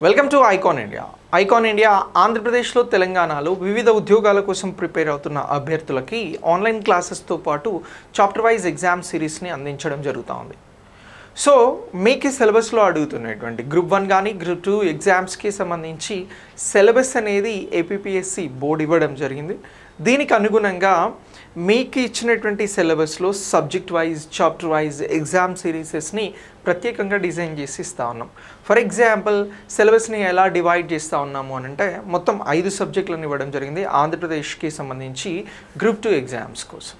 Welcome to icon India. Icon India ఆంధ్రప్రదేశ్లో తెలంగాణలో వివిధ ఉద్యోగాల కోసం ప్రిపేర్ అవుతున్న అభ్యర్థులకి ఆన్లైన్ క్లాసెస్తో పాటు చాప్టర్ వైజ్ ఎగ్జామ్ సిరీస్ని అందించడం జరుగుతూ ఉంది. సో మీకు సిలబస్లో అడుగుతున్నటువంటి గ్రూప్ 1 కానీ గ్రూప్ 2 ఎగ్జామ్స్కి సంబంధించి సిలబస్ అనేది ఏపీపీఎస్సి బోర్డు ఇవ్వడం జరిగింది. దీనికి అనుగుణంగా మీకు ఇచ్చినటువంటి సిలబస్లో subject wise chapter wise exam సిరీసెస్ని ప్రత్యేకంగా డిజైన్ చేసి ఇస్తూ ఉన్నాం. ఫర్ ఎగ్జాంపుల్ సిలబస్ని ఎలా డివైడ్ చేస్తూ ఉన్నాము అని అంటే మొత్తం 5 సబ్జెక్టులను ఇవ్వడం జరిగింది ఆంధ్రప్రదేశ్కి సంబంధించి గ్రూప్ 2 ఎగ్జామ్స్ కోసం.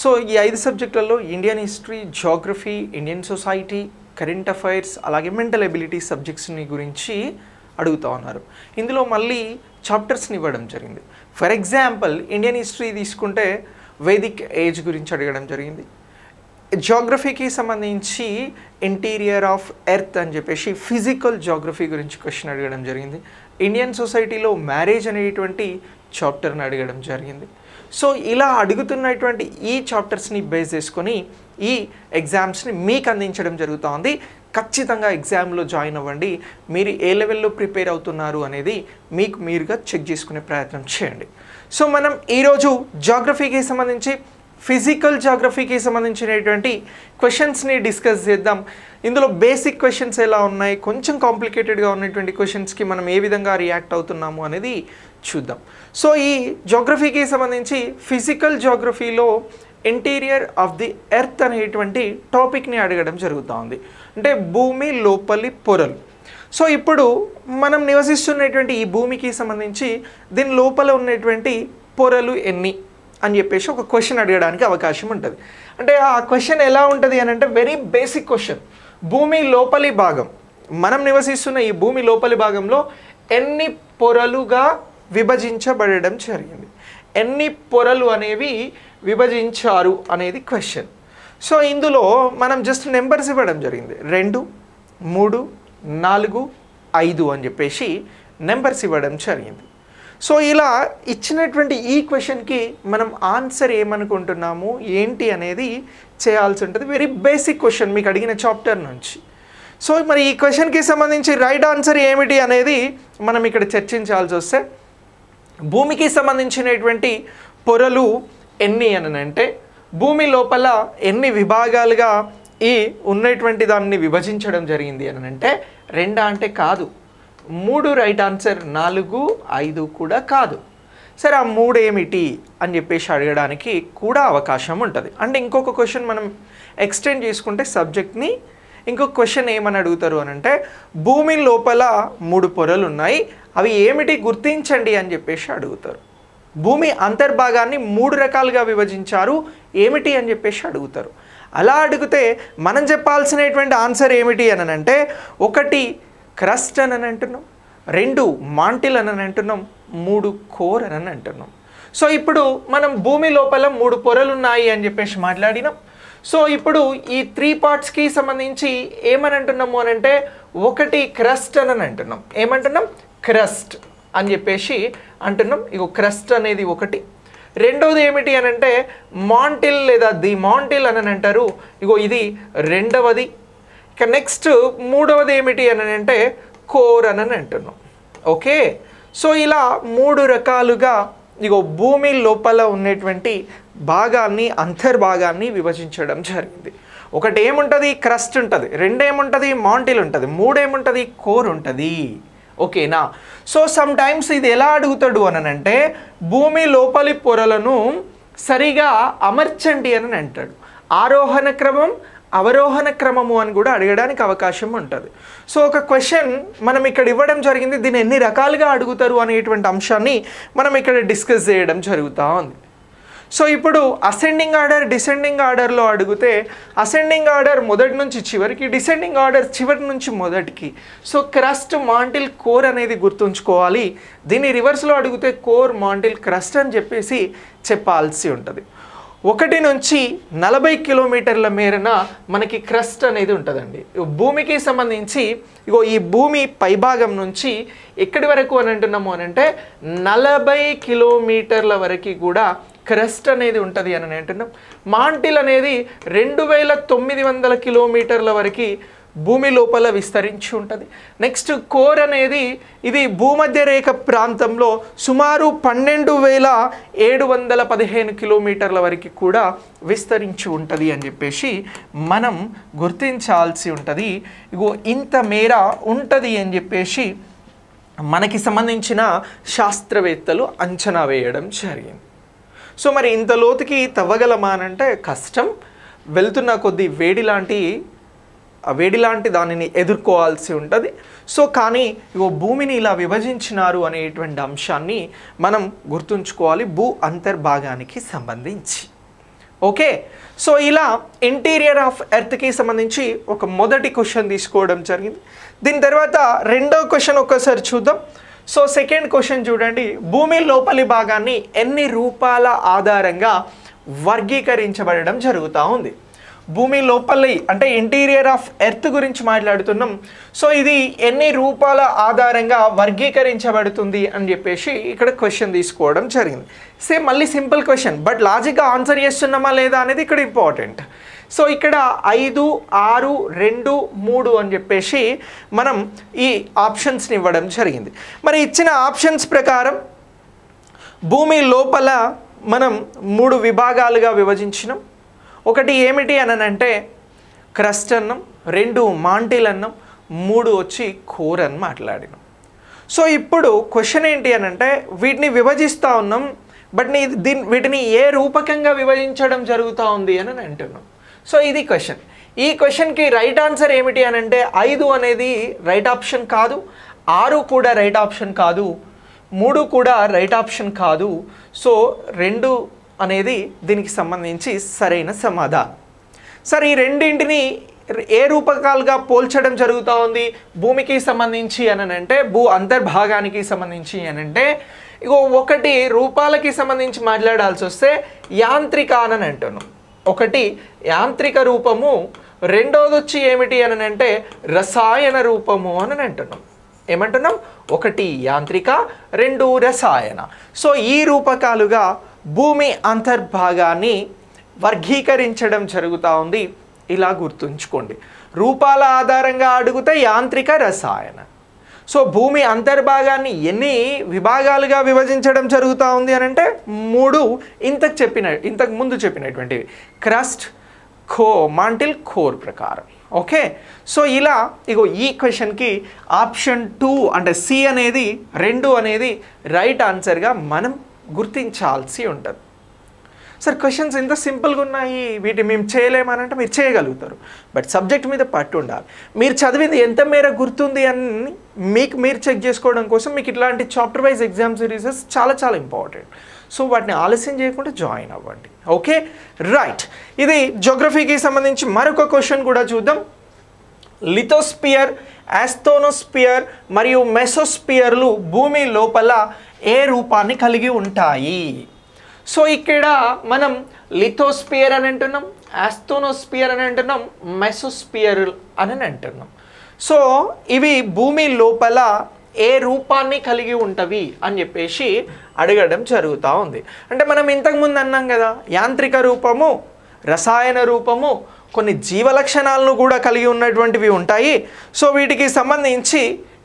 సో ఈ 5 సబ్జెక్టులలో Indian history, geography, Indian society, current affairs అలాగే మెంటల్ ఎబిలిటీ సబ్జెక్ట్స్ని గురించి అడుగుతూ ఉన్నారు. ఇందులో మళ్ళీ చాప్టర్స్ని ఇవ్వడం జరిగింది. ఫర్ ఎగ్జాంపుల్ ఇండియన్ హిస్టరీ తీసుకుంటే వేదిక్ ఏజ్ గురించి అడగడం జరిగింది. జియోగ్రఫీకి సంబంధించి ఇంటీరియర్ ఆఫ్ ఎర్త్ అని చెప్పేసి ఫిజికల్ జియోగ్రఫీ గురించి క్వశ్చన్ అడగడం జరిగింది. ఇండియన్ సొసైటీలో మ్యారేజ్ అనేటువంటి చాప్టర్ని అడగడం జరిగింది. సో ఇలా అడుగుతున్నటువంటి ఈ చాప్టర్స్ని బేస్ చేసుకొని ఈ ఎగ్జామ్స్ని మీకు అందించడం జరుగుతోంది. ఖచ్చితంగా ఎగ్జామ్లో జాయిన్ అవ్వండి. మీరు ఏ లెవెల్లో ప్రిపేర్ అవుతున్నారు అనేది మీకు మీరుగా చెక్ చేసుకునే ప్రయత్నం చేయండి. సో మనం ఈరోజు జియోగ్రఫీకి సంబంధించి ఫిజికల్ జియోగ్రఫీకి సంబంధించినటువంటి క్వశ్చన్స్ని డిస్కస్ చేద్దాం. ఇందులో బేసిక్ క్వశ్చన్స్ ఎలా ఉన్నాయి, కొంచెం కాంప్లికేటెడ్గా ఉన్నటువంటి క్వశ్చన్స్కి మనం ఏ విధంగా రియాక్ట్ అవుతున్నాము అనేది చూద్దాం. సో ఈ జియోగ్రఫీకి సంబంధించి ఫిజికల్ జియోగ్రఫీలో ఇంటీరియర్ ఆఫ్ ది ఎర్త్ అనేటువంటి టాపిక్ని అడగడం జరుగుతోంది. అంటే భూమి లోపలి పొరలు. సో ఇప్పుడు మనం నివసిస్తున్నటువంటి ఈ భూమికి సంబంధించి దీని లోపల ఉన్నటువంటి పొరలు ఎన్ని అని చెప్పేసి ఒక క్వశ్చన్ అడగడానికి అవకాశం ఉంటుంది. అంటే ఆ క్వశ్చన్ ఎలా ఉంటుంది అని అంటే వెరీ బేసిక్ క్వశ్చన్. భూమి లోపలి భాగం, మనం నివసిస్తున్న ఈ భూమి లోపలి భాగంలో ఎన్ని పొరలుగా విభజించబడడం జరిగింది, ఎన్ని పొరలు అనేవి విభజించారు అనేది క్వశ్చన్. సో ఇందులో మనం జస్ట్ నెంబర్స్ ఇవ్వడం జరిగింది. 2, 3, 4, 5 అని చెప్పేసి నెంబర్స్ ఇవ్వడం జరిగింది. సో ఇలా ఇచ్చినటువంటి ఈ క్వశ్చన్కి మనం ఆన్సర్ ఏమనుకుంటున్నాము ఏంటి అనేది చేయాల్సి ఉంటుంది. వెరీ బేసిక్ క్వశ్చన్ మీకు అడిగిన చాప్టర్ నుంచి. సో మరి ఈ క్వశ్చన్కి సంబంధించి రైట్ ఆన్సర్ ఏమిటి అనేది మనం ఇక్కడ చర్చించాల్సి వస్తే భూమికి సంబంధించినటువంటి పొరలు ఎన్ని అని అంటే భూమి లోపల ఎన్ని విభాగాలుగా ఈ ఉన్నటువంటి దాన్ని విభజించడం జరిగింది అని అంటే 2 అంటే కాదు, 3 రైట్ ఆన్సర్, 4, 5 కూడా కాదు. సరే ఆ 3 ఏమిటి అని చెప్పేసి అడగడానికి కూడా అవకాశం ఉంటుంది. అంటే ఇంకొక క్వశ్చన్ మనం ఎక్స్టెండ్ చేసుకుంటే సబ్జెక్ట్ని ఇంకొక క్వశ్చన్ ఏమని అడుగుతారు అని అంటే భూమి లోపల 3 పొరలు ఉన్నాయి, అవి ఏమిటి గుర్తించండి అని చెప్పేసి అడుగుతారు. భూమి అంతర్భాగాన్ని 3 రకాలుగా విభజించారు, ఏమిటి అని చెప్పేసి అడుగుతారు. అలా అడిగితే మనం చెప్పాల్సినటువంటి ఆన్సర్ ఏమిటి అని అంటే 1 క్రస్ట్ అని అంటున్నాం, 2 మాంటిల్ అని అంటున్నాం, 3 కోర్ అని అంటున్నాం. సో ఇప్పుడు మనం భూమి లోపల 3 పొరలు ఉన్నాయి అని చెప్పేసి మాట్లాడినాం. సో ఇప్పుడు ఈ 3 పార్ట్స్కి సంబంధించి ఏమని అంటున్నాము అని అంటే 1 క్రస్ట్ అని అంటున్నాం. ఏమంటున్నాం? క్రస్ట్ అని చెప్పేసి అంటున్నాం. ఇగో క్రస్ట్ అనేది 1. రెండవది ఏమిటి అని అంటే మాంటిల్ లేదా ది మాంటిల్ అని అంటారు. ఇగో ఇది రెండవది. ఇక నెక్స్ట్ 3వది ఏమిటి అని అంటే కోర్ అని అంటున్నాం. ఓకే, సో ఇలా 3 రకాలుగా ఇగో భూమి లోపల ఉన్నటువంటి భాగాన్ని అంతర్భాగాన్ని విభజించడం జరిగింది. 1 ఏముంటుంది? క్రస్ట్ ఉంటుంది. 2 ఏముంటుంది? మాంటిల్ ఉంటుంది. 3 ఏముంటుంది? కోర్ ఉంటుంది. ఓకేనా? సో సమ్ టైమ్స్ ఇది ఎలా అడుగుతాడు అని అంటే భూమి లోపలి పొరలను సరిగా అమర్చండి అని అంటాడు. ఆరోహణ క్రమం, అవరోహణ క్రమము అని కూడా అడగడానికి అవకాశం ఉంటుంది. సో ఒక క్వశ్చన్ మనం ఇక్కడ ఇవ్వడం జరిగింది, దీన్ని ఎన్ని రకాలుగా అడుగుతారు అనేటువంటి అంశాన్ని మనం ఇక్కడ డిస్కస్ చేయడం జరుగుతూ ఉంది. సో ఇప్పుడు అసెండింగ్ ఆర్డర్, డిసెండింగ్ ఆర్డర్లో అడిగితే అసెండింగ్ ఆర్డర్ మొదటి నుంచి చివరికి, డిసెండింగ్ ఆర్డర్ చివరి నుంచి మొదటికి. సో క్రస్ట్, మాంటిల్, కోర్ అనేది గుర్తుంచుకోవాలి. దీన్ని రివర్స్లో అడిగితే కోర్, మాంటిల్, క్రస్ట్ అని చెప్పేసి చెప్పాల్సి ఉంటుంది. 1 నుంచి 40 కిలోమీటర్ల మేరన మనకి క్రస్ట్ అనేది ఉంటుందండి. భూమికి సంబంధించి ఇగో ఈ భూమి పైభాగం నుంచి ఎక్కడి వరకు అని అంటున్నాము అని అంటే 40 కిలోమీటర్ల వరకు కూడా క్రస్ట్ అనేది ఉంటుంది అని అంటున్నాం. మాంటిల్ అనేది 2900 కిలోమీటర్ల వరకు భూమి లోపల విస్తరించి ఉంటుంది. నెక్స్ట్ కోర్ అనేది ఇది భూమధ్య రేఖ ప్రాంతంలో సుమారు 12,715 కిలోమీటర్ల వరకు కూడా విస్తరించి ఉంటుంది అని చెప్పేసి మనం గుర్తించాల్సి ఉంటుంది. ఇగో ఇంత మేర ఉంటుంది అని చెప్పేసి మనకి సంబంధించిన శాస్త్రవేత్తలు అంచనా వేయడం జరిగింది. సో మరి ఇంత లోతుకి తవ్వగలమా అని అంటే కష్టం. వెళ్తున్న కొద్ది వేడి లాంటి దానిని ఎదుర్కోవాల్సి ఉంటుంది. సో కానీ ఇగో భూమిని ఇలా విభజించినారు అనేటువంటి అంశాన్ని మనం గుర్తుంచుకోవాలి భూ అంతర్భాగానికి సంబంధించి. ఓకే, సో ఇలా ఇంటీరియర్ ఆఫ్ ఎర్త్కి సంబంధించి ఒక మొదటి క్వశ్చన్ తీసుకోవడం జరిగింది. దీని తర్వాత రెండో క్వశ్చన్ ఒక్కసారి చూద్దాం. సో సెకండ్ క్వశ్చన్ చూడండి, భూమి లోపలి భాగాన్ని ఎన్ని రూపాల ఆధారంగా వర్గీకరించబడడం జరుగుతూ ఉంది. భూమి లోపలి అంటే ఇంటీరియర్ ఆఫ్ ఎర్త్ గురించి మాట్లాడుతున్నాం. సో ఇది ఎన్ని రూపాల ఆధారంగా వర్గీకరించబడుతుంది అని చెప్పేసి ఇక్కడ క్వశ్చన్ తీసుకోవడం జరిగింది. సేమ్ మళ్ళీ సింపుల్ క్వశ్చన్, బట్ లాజిక్గా ఆన్సర్ చేస్తున్నామా లేదా అనేది ఇక్కడ ఇంపార్టెంట్. సో ఇక్కడ 5, 6, 2, 3 అని చెప్పేసి మనం ఈ ఆప్షన్స్ని ఇవ్వడం జరిగింది. మరి ఇచ్చిన ఆప్షన్స్ ప్రకారం భూమి లోపల మనం 3 విభాగాలుగా విభజించినాం. ఒకటి ఏమిటి అనంటే క్రస్ట్ అన్నం, 2 మాంటిల్ అన్నం, 3 వచ్చి కోర్ అని మాట్లాడినాం. సో ఇప్పుడు క్వశ్చన్ ఏంటి అనంటే వీటిని విభజిస్తూ ఉన్నాం, బట్ వీటిని ఏ రూపకంగా విభజించడం జరుగుతూ ఉంది అని అంటున్నాం. సో ఇది క్వశ్చన్. ఈ క్వశ్చన్కి రైట్ ఆన్సర్ ఏమిటి అనంటే 5 అనేది రైట్ ఆప్షన్ కాదు, 6 కూడా రైట్ ఆప్షన్ కాదు, 3 కూడా రైట్ ఆప్షన్ కాదు. సో 2 అనేది దీనికి సంబంధించి సరైన సమాధానం. సరే, ఈ రెండింటిని ఏ రూపకాలుగా పోల్చడం జరుగుతూ ఉంది భూమికి సంబంధించి అనంటే భూ అంతర్భాగానికి సంబంధించి అనంటే ఇగో ఒకటి రూపాలకి సంబంధించి మాట్లాడాల్సి వస్తే యాంత్రిక అని అంటున్నాం. ఒకటి యాంత్రిక రూపము, రెండోది వచ్చి ఏమిటి అని అంటే రసాయన రూపము అని అంటున్నాం. ఏమంటున్నాం? ఒకటి యాంత్రిక, 2 రసాయన. సో ఈ రూపకాలుగా భూమి అంతర్భాగాన్ని వర్గీకరించడం జరుగుతూ ఉంది. ఇలా గుర్తుంచుకోండి. రూపాల ఆధారంగా అడిగితే యాంత్రిక, రసాయన. సో భూమి అంతర్భాగాన్ని ఎన్ని విభాగాలుగా విభజించడం జరుగుతూ ఉంది అని అంటే 3 ఇంతకు ముందు చెప్పినటువంటివి క్రస్ట్, మాంటిల్, కోర్ ప్రకారం. ఓకే, సో ఇలా ఇగో ఈ క్వశ్చన్కి ఆప్షన్ 2 అంటే సి అనేది 2 అనేది రైట్ ఆన్సర్గా మనం గుర్తించాల్సి ఉంటుంది. సార్ క్వశ్చన్స్ ఎంత సింపుల్గా ఉన్నాయి, వీటి మేము చేయలేమని అంటే మీరు చేయగలుగుతారు, బట్ సబ్జెక్ట్ మీద పట్టు ఉండాలి. మీరు చదివింది ఎంత మేర గుర్తుంది అని మీరు చెక్ చేసుకోవడం కోసం మీకు ఇట్లాంటి చాప్టర్ వైజ్ ఎగ్జామ్ సిరీసెస్ చాలా చాలా ఇంపార్టెంట్. సో వాటిని ఆలస్యం చేయకుండా జాయిన్ అవ్వండి. Okay, right. ఇది జియోగ్రఫీకి సంబంధించి మరొక క్వశ్చన్ కూడా చూద్దాం. లిథోస్పియర్, ఆస్ట్రోనోస్పియర్ మరియు మెసోస్పియర్లు భూమి లోపల ఏ రూపాన్ని కలిగి ఉంటాయి? సో ఇక్కడ మనం లిథోస్పియర్ అని అంటున్నాం, ఆస్ట్రోనోస్పియర్ అని అంటున్నాం, మెసోస్పియర్ అని అంటున్నాం. సో ఇవి భూమి లోపల ఏ రూపాన్ని కలిగి ఉంటవి అని చెప్పేసి అడగడం జరుగుతూ ఉంది. అంటే మనం ఇంతకుముందు అన్నాం కదా, యాంత్రిక రూపము, రసాయన రూపము, కొన్ని జీవ లక్షణాలను కూడా కలిగి ఉన్నటువంటివి ఉంటాయి. సో వీటికి సంబంధించి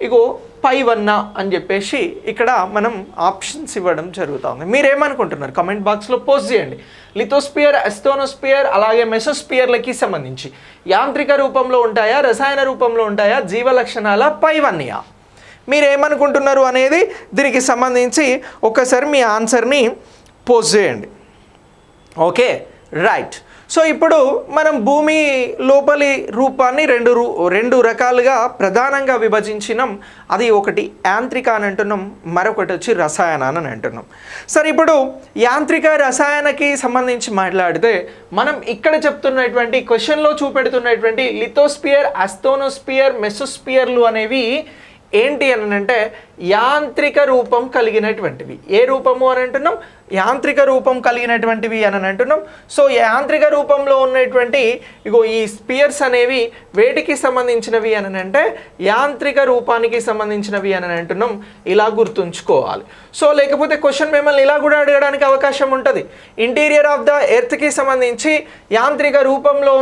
ఇగో పైవన్న అని చెప్పేసి ఇక్కడ మనం ఆప్షన్స్ ఇవ్వడం జరుగుతూ ఉంది. మీరేమనుకుంటున్నారు కమెంట్ బాక్స్లో పోస్ట్ చేయండి. లిథోస్పియర్, ఆస్ట్రోనోస్పియర్ అలాగే మెసోస్పియర్లకి సంబంధించి యాంత్రిక రూపంలో ఉంటాయా, రసాయన రూపంలో ఉంటాయా, జీవ లక్షణాల పైవన్నయా? మీరేమనుకుంటున్నారు అనేది దీనికి సంబంధించి ఒకసారి మీ ఆన్సర్ని పోస్ట్ చేయండి. Okay, right. సో ఇప్పుడు మనం భూమి లోపలి రూపాన్ని రెండు రకాలుగా ప్రధానంగా విభజించినాం. అది ఒకటి యాంత్రిక అని అంటున్నాం, మరొకటి వచ్చి రసాయన అని అంటున్నాం. సరే, ఇప్పుడు యాంత్రిక రసాయనకి సంబంధించి మాట్లాడితే మనం ఇక్కడ చెప్తున్నటువంటి క్వశ్చన్లో చూపెడుతున్నటువంటి లిథోస్పియర్, ఆస్ట్రోనోస్పియర్, మెసోస్పియర్లు అనేవి ఏంటి అని అంటే యాంత్రిక రూపం కలిగినటువంటివి. ఏ రూపము అని అంటున్నాం? యాంత్రిక రూపం కలిగినటువంటివి అని అంటున్నాం. సో యాంత్రిక రూపంలో ఉన్నటువంటి ఇగో ఈ స్పియర్స్ అనేవి వేటికి సంబంధించినవి అని అంటే యాంత్రిక రూపానికి సంబంధించినవి అని అంటున్నాం. ఇలా గుర్తుంచుకోవాలి. సో లేకపోతే క్వశ్చన్ మిమ్మల్ని ఇలా కూడా అడగడానికి అవకాశం ఉంటుంది. ఇంటీరియర్ ఆఫ్ ద ఎర్త్కి సంబంధించి యాంత్రిక రూపంలో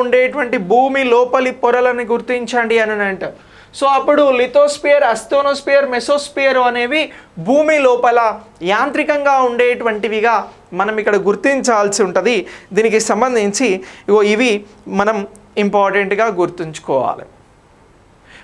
ఉండేటువంటి భూమి లోపలి పొరలను గుర్తించండి అని అంటారు. సో అప్పుడు లిథోస్పియర్, అస్తోనోస్పియర్, మెసోస్పియర్ అనేవి భూమి లోపల యాంత్రికంగా ఉండేటువంటివిగా మనం ఇక్కడ గుర్తించాల్సి ఉంటుంది. దీనికి సంబంధించి ఇవి మనం ఇంపార్టెంట్గా గుర్తుంచుకోవాలి.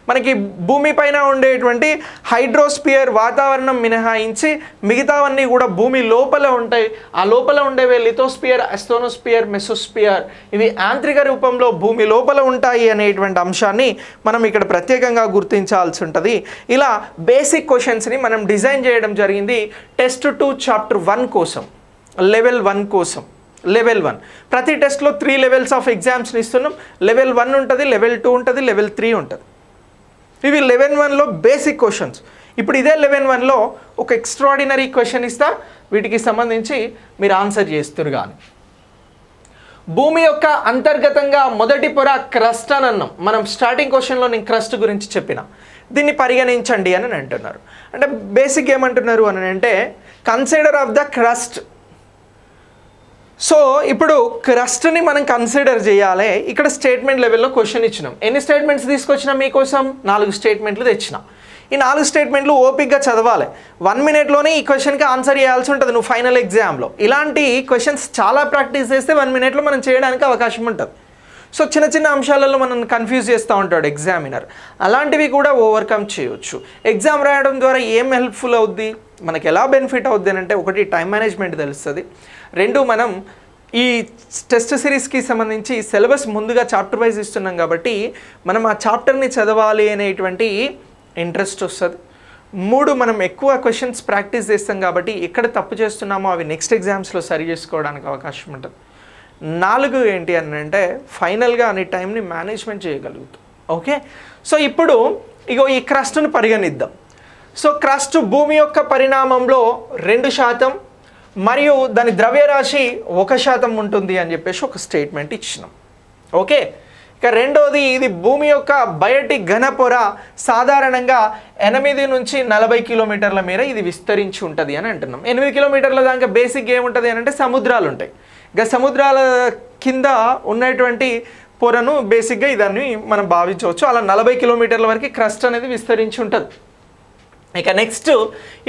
మనకి భూమిపైన ఉండేటువంటి హైడ్రోస్పియర్ వాతావరణం మినహాయించి మిగతావన్నీ కూడా భూమి లోపల ఉంటాయి. ఆ లోపల ఉండేవి లిథోస్పియర్, అస్తోనోస్పియర్, మెసోస్పియర్. ఇవి యాంత్రిక రూపంలో భూమి లోపల ఉంటాయి అనేటువంటి అంశాన్ని మనం ఇక్కడ ప్రత్యేకంగా గుర్తించాల్సి ఉంటుంది. ఇలా బేసిక్ క్వశ్చన్స్ని మనం డిజైన్ చేయడం జరిగింది టెస్ట్ 2 చాప్టర్ 1 కోసం, లెవెల్ 1 కోసం. లెవెల్ 1 ప్రతి టెస్ట్లో 3 లెవెల్స్ ఆఫ్ ఎగ్జామ్స్ని ఇస్తున్నాం. లెవెల్ 1 ఉంటుంది, లెవెల్ 2 ఉంటుంది, లెవెల్ 3 ఉంటుంది. ఇవి లెవెల్ 1లో బేసిక్ క్వశ్చన్స్. ఇప్పుడు ఇదే లెవెల్ 1లో ఒక ఎక్స్ట్రాడినరీ క్వశ్చన్ ఇస్తా, వీటికి సంబంధించి మీరు ఆన్సర్ చేస్తారు. కానీ భూమి యొక్క అంతర్గతంగా మొదటి పొర క్రస్ట్ అని అన్నాం. మనం స్టార్టింగ్ క్వశ్చన్లో నేను క్రస్ట్ గురించి చెప్పిన, దీన్ని పరిగణించండి అని అంటున్నారు. అంటే బేసిక్ ఏమంటున్నారు అని అంటే consider of the crust. So ఇప్పుడు క్రస్ట్ని మనం కన్సిడర్ చేయాలి. ఇక్కడ స్టేట్మెంట్ లెవెల్లో క్వశ్చన్ ఇచ్చినాం. ఎన్ని స్టేట్మెంట్స్ తీసుకొచ్చినాం మీకోసం? 4 స్టేట్మెంట్లు తెచ్చినా. ఈ 4 స్టేట్మెంట్లు ఓపిక్గా చదవాలి. 1 మినిట్లోనే ఈ క్వశ్చన్కి ఆన్సర్ చేయాల్సి ఉంటుంది నువ్వు ఫైనల్ ఎగ్జామ్లో. ఇలాంటి క్వశ్చన్స్ చాలా ప్రాక్టీస్ చేస్తే 1 మినిట్లో మనం చేయడానికి అవకాశం ఉంటుంది. సో చిన్న చిన్న అంశాలలో మనం కన్ఫ్యూజ్ చేస్తూ ఉంటాడు ఎగ్జామినర్. అలాంటివి కూడా ఓవర్కమ్ చేయొచ్చు. ఎగ్జామ్ రాయడం ద్వారా ఏం హెల్ప్ఫుల్ అవుద్ది, మనకి ఎలా బెనిఫిట్ అవుద్ది అని అంటే, ఒకటి టైం మేనేజ్మెంట్ తెలుస్తుంది, 2 మనం ఈ టెస్ట్ సిరీస్కి సంబంధించి సిలబస్ ముందుగా చాప్టర్ వైజ్ ఇస్తున్నాం కాబట్టి మనం ఆ చాప్టర్ని చదవాలి అనేటువంటి ఇంట్రెస్ట్ వస్తుంది. 3 మనం ఎక్కువ క్వశ్చన్స్ ప్రాక్టీస్ చేస్తాం కాబట్టి ఎక్కడ తప్పు చేస్తున్నామో అవి నెక్స్ట్ ఎగ్జామ్స్లో సరి చేసుకోవడానికి అవకాశం ఉంటుంది. 4 ఏంటి అని అంటే ఫైనల్గా అనే టైంని మేనేజ్మెంట్ చేయగలుగుతాం. ఓకే, సో ఇప్పుడు ఈ క్రస్ట్ను పరిగణిద్దాం. సో క్రస్ట్ భూమి యొక్క పరిణామంలో 2% మరియు దాని ద్రవ్యరాశి 1% ఉంటుంది అని చెప్పేసి ఒక స్టేట్మెంట్ ఇచ్చినాం. ఓకే, ఇక రెండోది ఇది భూమి యొక్క బయటి ఘన పొర సాధారణంగా 8 నుంచి 40 కిలోమీటర్ల మేర ఇది విస్తరించి ఉంటుంది అని అంటున్నాం. 8 కిలోమీటర్ల దాకా బేసిక్ ఏముంటుంది అని అంటే సముద్రాలు ఉంటాయి. ఇక సముద్రాల కింద ఉన్నటువంటి పొరను బేసిక్గా ఇదాన్ని మనం భావించవచ్చు. అలా 40 కిలోమీటర్ల వరకు క్రస్ట్ అనేది విస్తరించి ఉంటుంది. ఇక నెక్స్ట్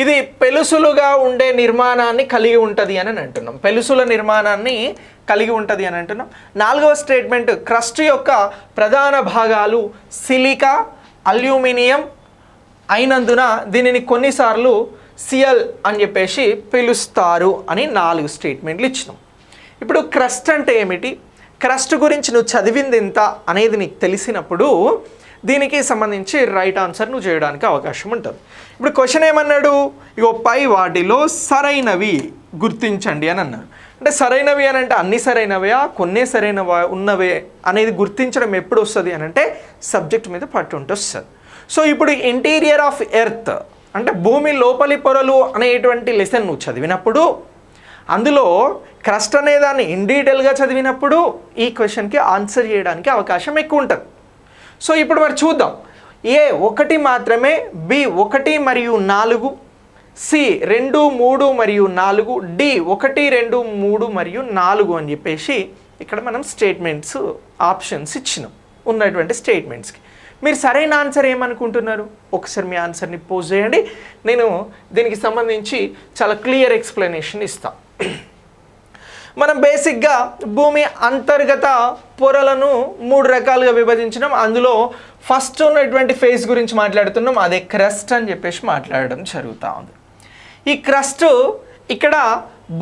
ఇది పెలుసులుగా ఉండే నిర్మాణాన్ని కలిగి ఉంటుంది అని అంటున్నాం. పెలుసుల నిర్మాణాన్ని కలిగి ఉంటుంది అని అంటున్నాం. 4వ స్టేట్మెంట్ క్రస్ట్ యొక్క ప్రధాన భాగాలు సిలికా, అల్యూమినియం అయినందున దీనిని కొన్నిసార్లు సియల్ అని చెప్పేసి పిలుస్తారు అని 4 స్టేట్మెంట్లు ఇచ్చినాం. ఇప్పుడు క్రస్ట్ అంటే ఏమిటి, క్రస్ట్ గురించి నువ్వు చదివింది ఎంత అనేది నీకు తెలిసినప్పుడు దీనికి సంబంధించి రైట్ ఆన్సర్ నువ్వు చేయడానికి అవకాశం ఉంటుంది. ఇప్పుడు క్వశ్చన్ ఏమన్నాడు, పై వాటిలో సరైనవి గుర్తించండి అని అన్నారు. అంటే సరైనవి అని అంటే అన్ని సరైనవా, కొన్నే సరైనవా ఉన్నవే అనేది గుర్తించడం ఎప్పుడు వస్తుంది అని అంటే సబ్జెక్ట్ మీద పట్టు ఉంటే వస్తుంది. సో ఇప్పుడు ఇంటీరియర్ ఆఫ్ ఎర్త్ అంటే భూమి లోపలి పొరలు అనేటువంటి లెసన్ నువ్వు చదివినప్పుడు అందులో క్రస్ట్ అనే దాన్ని ఇన్ డీటెయిల్గా చదివినప్పుడు ఈ క్వశ్చన్కి ఆన్సర్ చేయడానికి అవకాశం ఎక్కువ ఉంటుంది. సో ఇప్పుడు మరి చూద్దాం. ఏ 1 మాత్రమే, బి 1 మరియు 4, సి 2, 3 మరియు 4, డి 1, 2, 3 మరియు 4 అని చెప్పేసి ఇక్కడ మనం స్టేట్మెంట్స్ ఆప్షన్స్ ఇచ్చినాం ఉన్నటువంటి స్టేట్మెంట్స్కి. మీరు సరైన ఆన్సర్ ఏమనుకుంటున్నారు? ఒకసారి మీ ఆన్సర్ని పోస్ట్ చేయండి. నేను దీనికి సంబంధించి చాలా క్లియర్ ఎక్స్ప్లెనేషన్ ఇస్తాను. మనం బేసిక్గా భూమి అంతర్గత పొరలను 3 రకాలుగా విభజించడం. అందులో ఫస్ట్ ఉన్నటువంటి ఫేజ్ గురించి మాట్లాడుతున్నాం, అదే క్రస్ట్ అని చెప్పేసి మాట్లాడడం జరుగుతూ ఉంది. ఈ క్రస్ట్ ఇక్కడ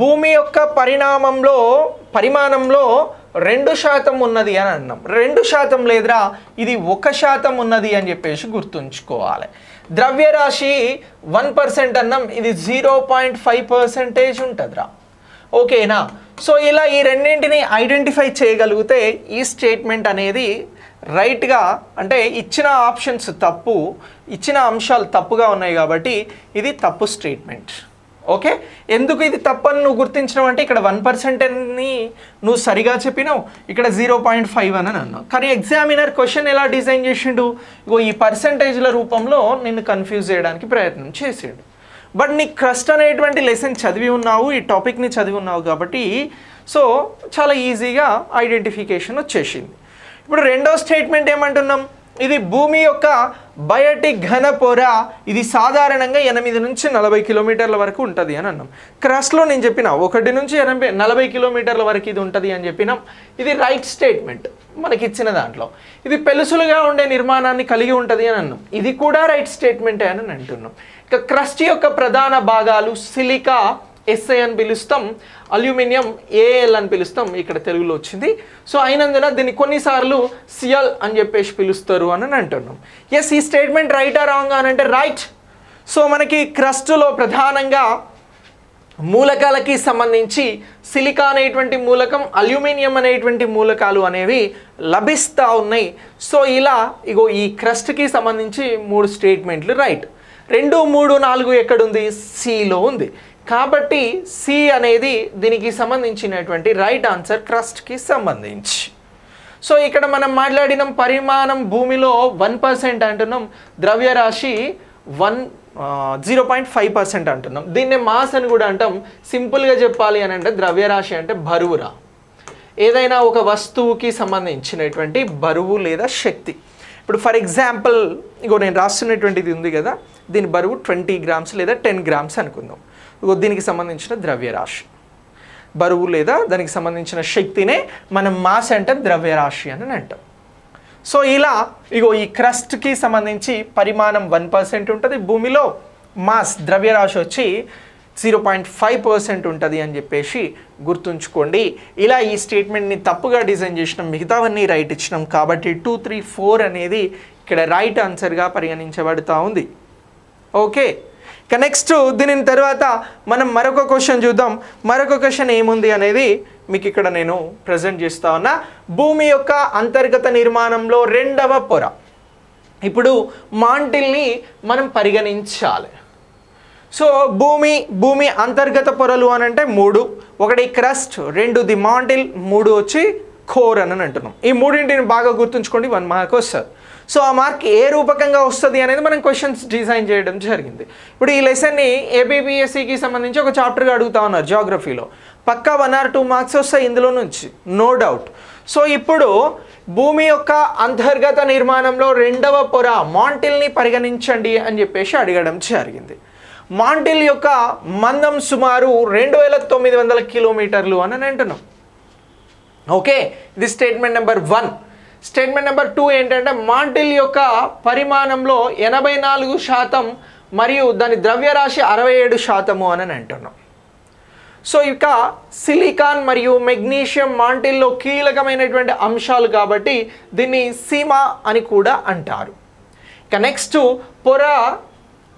భూమి యొక్క పరిమాణంలో 2% ఉన్నది అని అన్నాం. 2% లేదురా, ఇది 1% ఉన్నది అని చెప్పేసి గుర్తుంచుకోవాలి. ద్రవ్యరాశి 1% అన్నాం, ఇది 0.5% ఉంటుందిరా. ఓకేనా? సో ఇలా ఈ రెండింటిని ఐడెంటిఫై చేయగలిగితే ఈ స్టేట్మెంట్ అనేది రైట్గా అంటే ఇచ్చిన ఆప్షన్స్ తప్పు, ఇచ్చిన అంశాలు తప్పుగా ఉన్నాయి కాబట్టి ఇది తప్పు స్టేట్మెంట్. ఓకే, ఎందుకు ఇది తప్పని నువ్వు గుర్తించడం అంటే ఇక్కడ 1% అని నువ్వు సరిగా చెప్పినావు, ఇక్కడ 0.5 అని అన్నావు. కానీ ఎగ్జామినర్ క్వశ్చన్ ఎలా డిజైన్ చేసిండు, ఇగో ఈ పర్సంటేజ్ల రూపంలో నిన్ను కన్ఫ్యూజ్ చేయడానికి ప్రయత్నం చేసిండు. బట్ నీ క్రస్ట్ అనేటువంటి లెసన్ చదివి ఉన్నావు, ఈ టాపిక్ని చదివి ఉన్నావు కాబట్టి సో చాలా ఈజీగా ఐడెంటిఫికేషన్ వచ్చేసింది. ఇప్పుడు రెండో స్టేట్మెంట్ ఏమంటున్నాం, ఇది భూమి యొక్క బయటి ఘన పొర ఇది సాధారణంగా 8 నుంచి 40 కిలోమీటర్ల వరకు ఉంటుంది అని అన్నాం. క్రస్ట్లో నేను చెప్పిన 1 నుంచి 40 కిలోమీటర్ల వరకు ఇది ఉంటుంది అని చెప్పినాం. ఇది రైట్ స్టేట్మెంట్ మనకి ఇచ్చిన దాంట్లో. ఇది పెలుసులుగా ఉండే నిర్మాణాన్ని కలిగి ఉంటుంది అని అన్నాం, ఇది కూడా రైట్ స్టేట్మెంటే అని అంటున్నాం. ఇక క్రస్ట్ యొక్క ప్రధాన భాగాలు సిలికా ఎస్ఐ అని పిలుస్తాం, అల్యూమినియం ఏఎల్ అని పిలుస్తాం, ఇక్కడ తెలుగులో వచ్చింది. సో అయినందున దీన్ని కొన్నిసార్లు సిఎల్ అని చెప్పేసి పిలుస్తారు అని అంటున్నాం. ఎస్, ఈ స్టేట్మెంట్ రైటా రాంగ్ అని అంటే రైట్. సో మనకి క్రస్ట్లో ప్రధానంగా మూలకాలకి సంబంధించి సిలికా అనేటువంటి మూలకం, అల్యూమినియం అనేటువంటి మూలకాలు అనేవి లభిస్తూ ఉన్నాయి. సో ఇలా ఇగో ఈ క్రస్ట్కి సంబంధించి 3 స్టేట్మెంట్లు రైట్. 2, 3, 4 ఎక్కడుంది, సిలో ఉంది. కాబట్టి సి అనేది దీనికి సంబంధించినటువంటి రైట్ ఆన్సర్ క్రస్ట్కి సంబంధించి. సో ఇక్కడ మనం మాట్లాడిన పరిమాణం భూమిలో 1% అంటున్నాం, ద్రవ్యరాశి 0.5% అంటున్నాం. దీన్నే మాస్ అని కూడా అంటాం. సింపుల్గా చెప్పాలి అని అంటే ద్రవ్యరాశి అంటే బరువురా, ఏదైనా ఒక వస్తువుకి సంబంధించినటువంటి బరువు లేదా శక్తి. ఇప్పుడు ఫర్ ఎగ్జాంపుల్ ఇగో నేను రాస్తున్నటువంటిది ఉంది కదా, దీని బరువు 20 గ్రామ్స్ లేదా 10 గ్రామ్స్ అనుకుందాం. ఇగో దీనికి సంబంధించిన ద్రవ్యరాశి బరువు లేదా దానికి సంబంధించిన శక్తినే మనం మాస్ అంటే ద్రవ్యరాశి అని అంటాం. సో ఇలా ఇగో ఈ క్రస్ట్కి సంబంధించి పరిమాణం 1% ఉంటుంది, భూమిలో మాస్ ద్రవ్యరాశి వచ్చి 0.5% ఉంటుంది అని చెప్పేసి గుర్తుంచుకోండి. ఇలా ఈ స్టేట్మెంట్ని తప్పుగా డిజైన్ చేసినాం, మిగతావన్నీ రైట్ ఇచ్చినాం కాబట్టి 2, 3, 4 అనేది ఇక్కడ రైట్ ఆన్సర్గా పరిగణించబడుతూ ఉంది. ఓకే, ఇక నెక్స్ట్ దీని తర్వాత మనం మరొక క్వశ్చన్ చూద్దాం. మరొక క్వశ్చన్ ఏముంది అనేది మీకు ఇక్కడ నేను ప్రజెంట్ చేస్తా ఉన్నా. భూమి యొక్క అంతర్గత నిర్మాణంలో 2వ పొర. ఇప్పుడు మాంటిల్ని మనం పరిగణించాలి. సో భూమి అంతర్గత పొరలు అని అంటే 3, 1 క్రస్ట్, 2 ది మాంటిల్, 3 వచ్చి కోర్ అని అంటున్నాం. ఈ మూడింటిని బాగా గుర్తుంచుకోండి, 1 మార్క్ వస్తుంది. సో ఆ మార్క్ ఏ రూపకంగా వస్తుంది అనేది మనం క్వశ్చన్స్ డిజైన్ చేయడం జరిగింది. ఇప్పుడు ఈ లెసన్ని ఏబిపిఎస్సికి సంబంధించి ఒక చాప్టర్గా అడుగుతా ఉన్నారు జాగ్రఫీలో, పక్కా 1 or 2 మార్క్స్ వస్తాయి ఇందులో నుంచి, నో డౌట్. సో ఇప్పుడు భూమి యొక్క అంతర్గత నిర్మాణంలో 2వ పొర మాంటిల్ని పరిగణించండి అని చెప్పేసి అడగడం జరిగింది. మాంటిల్ యొక్క మందం సుమారు 2900 కిలోమీటర్లు అని అంటున్నాం. ఓకే, ఇది స్టేట్మెంట్ నెంబర్ 1. స్టేట్మెంట్ నెంబర్ 2 ఏంటంటే మాంటిల్ యొక్క పరిమాణంలో 84% మరియు దాని ద్రవ్యరాశి 67% అని అంటున్నాం. సో ఇక సిలికాన్ మరియు మెగ్నీషియం మాంటిల్లో కీలకమైనటువంటి అంశాలు కాబట్టి దీన్ని సీమ అని కూడా అంటారు. ఇక నెక్స్ట్ పొర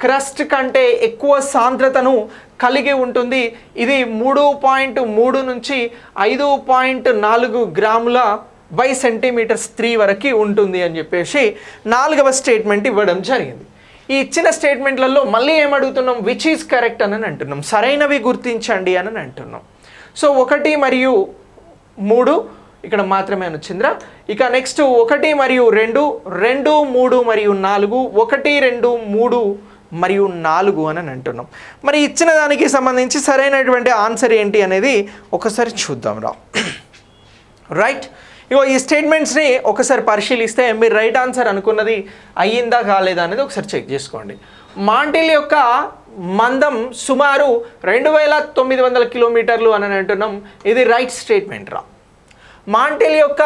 క్రస్ట్ కంటే ఎక్కువ సాంద్రతను కలిగి ఉంటుంది. ఇది 3.3 నుంచి 5.4 గ్రాముల బై సెంటీమీటర్స్ 3 వరకు ఉంటుంది అని చెప్పేసి 4వ స్టేట్మెంట్ ఇవ్వడం జరిగింది. ఈ ఇచ్చిన స్టేట్మెంట్లలో మళ్ళీ ఏమడుగుతున్నాం, విచ్ ఈజ్ కరెక్ట్ అని అంటున్నాం, సరైనవి గుర్తించండి అని అంటున్నాం. సో 1 మరియు 3 ఇక్కడ మాత్రమే వచ్చిందిరా. ఇక నెక్స్ట్ 1 మరియు 2, 2, 3 మరియు 4, 1, 2, 3 మరియు 4 అని అంటున్నాం. మరి ఇచ్చిన దానికి సంబంధించి సరైనటువంటి ఆన్సర్ ఏంటి అనేది ఒకసారి చూద్దాం రా. రైట్, ఇగో ఈ స్టేట్మెంట్స్ని ఒకసారి పరిశీలిస్తే మీరు రైట్ ఆన్సర్ అనుకున్నది అయ్యిందా కాలేదా అనేది ఒకసారి చెక్ చేసుకోండి. మాంటిల్ యొక్క మందం సుమారు 2900 కిలోమీటర్లు అని అంటున్నాం, ఇది రైట్ స్టేట్మెంట్ రా. మాంటిల్ యొక్క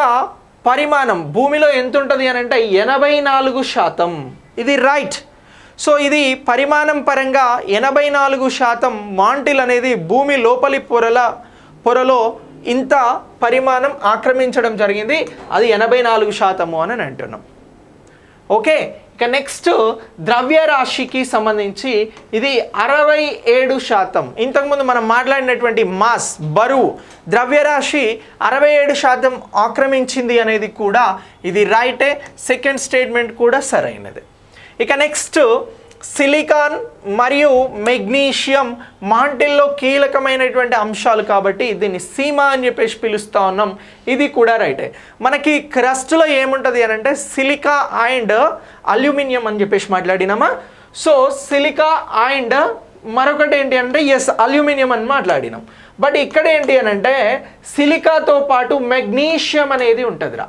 పరిమాణం భూమిలో ఎంత ఉంటుంది అని అంటే 84%, ఇది రైట్. సో ఇది పరిమాణం పరంగా 84% మాంటిల్ అనేది భూమి లోపలి పొరలో ఇంత పరిమాణం ఆక్రమించడం జరిగింది, అది 84% అని అంటున్నాం. ఓకే, ఇక నెక్స్ట్ ద్రవ్యరాశికి సంబంధించి ఇది 67%. ఇంతకుముందు మనం మాట్లాడినటువంటి మాస్ బరువు ద్రవ్యరాశి 67% ఆక్రమించింది అనేది కూడా ఇది రైటే. సెకండ్ స్టేట్మెంట్ కూడా సరైనది. ఇక నెక్స్ట్ సిలికాన్ మరియు మెగ్నీషియం మాంటిల్లో కీలకమైనటువంటి అంశాలు కాబట్టి దీన్ని సీమ అని చెప్పేసి పిలుస్తూ ఉన్నాం. ఇది కూడా రైటే. మనకి క్రస్ట్లో ఏముంటుంది అని అంటే సిలికా అండ్ అల్యూమినియం అని చెప్పేసి మాట్లాడినామా. సో సిలికా అండ్ మరొకటి ఏంటి అంటే ఎస్ అల్యూమినియం అని మాట్లాడినాం. బట్ ఇక్కడ ఏంటి అని అంటే సిలికాతో పాటు మెగ్నీషియం అనేది ఉంటుందిరా.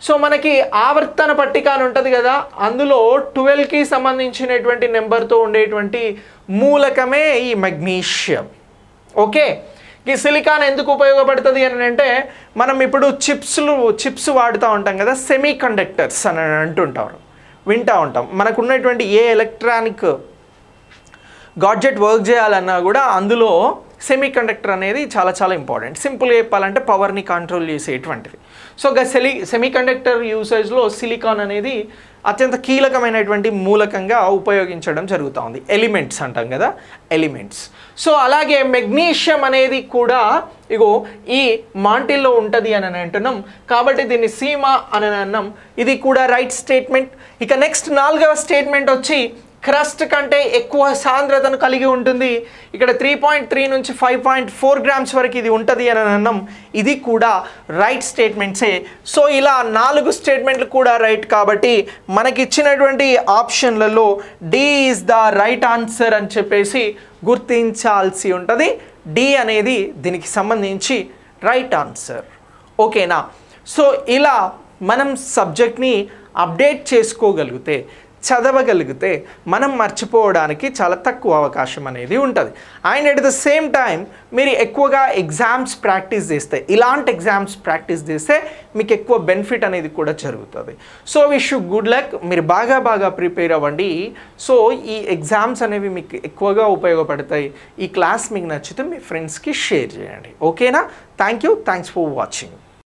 సో మనకి ఆవర్తన పట్టిక అని ఉంటుంది కదా, అందులో 12కి సంబంధించినటువంటి నెంబర్తో ఉండేటువంటి మూలకమే ఈ మెగ్నీషియం. ఓకే, ఈ సిలికాన్ ఎందుకు ఉపయోగపడుతుంది అని అంటే మనం ఇప్పుడు చిప్స్ వాడుతూ ఉంటాం కదా, సెమీ కండక్టర్స్ అని వింటూ ఉంటాం. మనకు ఉన్నటువంటి ఏ ఎలక్ట్రానిక్ గాడ్జెట్ వర్క్ చేయాలన్నా కూడా అందులో సెమీ కండక్టర్ అనేది చాలా చాలా ఇంపార్టెంట్. సింపుల్గా చెప్పాలంటే పవర్ని కంట్రోల్ చేసేటువంటిది. సో సెమీ కండక్టర్ యూసేజ్లో సిలికాన్ అనేది అత్యంత కీలకమైనటువంటి మూలకంగా ఉపయోగించడం జరుగుతూ ఉంది. ఎలిమెంట్స్ అంటాం కదా, ఎలిమెంట్స్. సో అలాగే మెగ్నీషియం అనేది కూడా ఇగో ఈ మాంటిల్లో ఉంటుంది అని అంటున్నాం కాబట్టి దీన్ని సీమ అని అన్నాం. ఇది కూడా రైట్ స్టేట్మెంట్. ఇక నెక్స్ట్ 4వ స్టేట్మెంట్ వచ్చి క్రస్ట్ కంటే ఎక్కువ సాంద్రతను కలిగి ఉంటుంది. ఇక్కడ 3.3 నుంచి 5.4 గ్రామ్స్ వరకు ఇది ఉంటుంది అని అన్నాం. ఇది కూడా రైట్ స్టేట్మెంట్సే. సో ఇలా 4 స్టేట్మెంట్లు కూడా రైట్ కాబట్టి మనకి ఇచ్చినటువంటి ఆప్షన్లలో D is the right answer అని చెప్పేసి గుర్తించాల్సి ఉంటుంది. డి అనేది దీనికి సంబంధించి రైట్ ఆన్సర్. ఓకేనా. సో ఇలా మనం సబ్జెక్ట్ని అప్డేట్ చేసుకోగలిగితే, చదవగలిగితే మనం మర్చిపోవడానికి చాలా తక్కువ అవకాశం అనేది ఉంటుంది. And at the same time మీరు ఎక్కువగా ఎగ్జామ్స్ ప్రాక్టీస్ చేస్తే, ఇలాంటి ఎగ్జామ్స్ ప్రాక్టీస్ చేస్తే మీకు ఎక్కువ బెనిఫిట్ అనేది కూడా జరుగుతుంది. So wish you good luck. మీరు బాగా ప్రిపేర్ అవ్వండి. సో ఈ ఎగ్జామ్స్ అనేవి మీకు ఎక్కువగా ఉపయోగపడతాయి. ఈ క్లాస్ మీకు నచ్చితే మీ ఫ్రెండ్స్కి షేర్ చేయండి. ఓకేనా. Thank you. Thanks for watching.